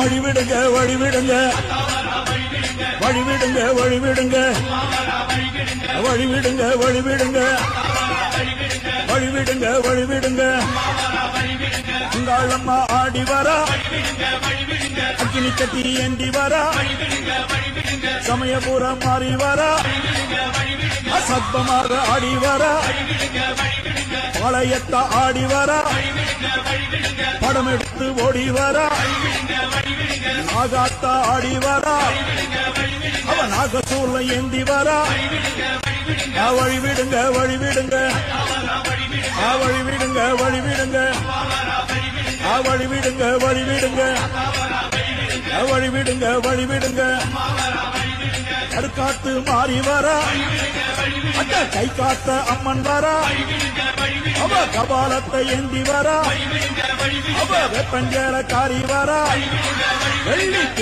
வழிவிடுங்க வழிவிடுங்க வழிவிடுங்க வழிவிடுங்க வழிவிடுங்க வழிவிடுங்க வழிவிடுங்க வழிவிடுங்க உங்களம்மா ஆடி வரா அக்கினி கட்டி ஏந்தி வரா சமயபுரம் மாறி வரா அசத்தமாக ஆடி வரா பாளையத்த ஆடி வரா படம் எடுத்து ஓடி வரா நாகாத்தா ஆடி வரா அவ நாகசூர்ல ஏந்தி வரா வழிவிடுங்க வழிவிடுங்க வழிவிடுங்க வழிவிடுங்க வழிவிடுங்க வழிவிடுங்க வழிவிடுங்க வழிவிடுங்க கருக்காத்து மாறி வரா அந்த கை காத்த அம்மன் வரா அவ கபாலத்தை ஏந்தி வரா அவ வெப்பஞ்சேல காரி வரா வெள்ளி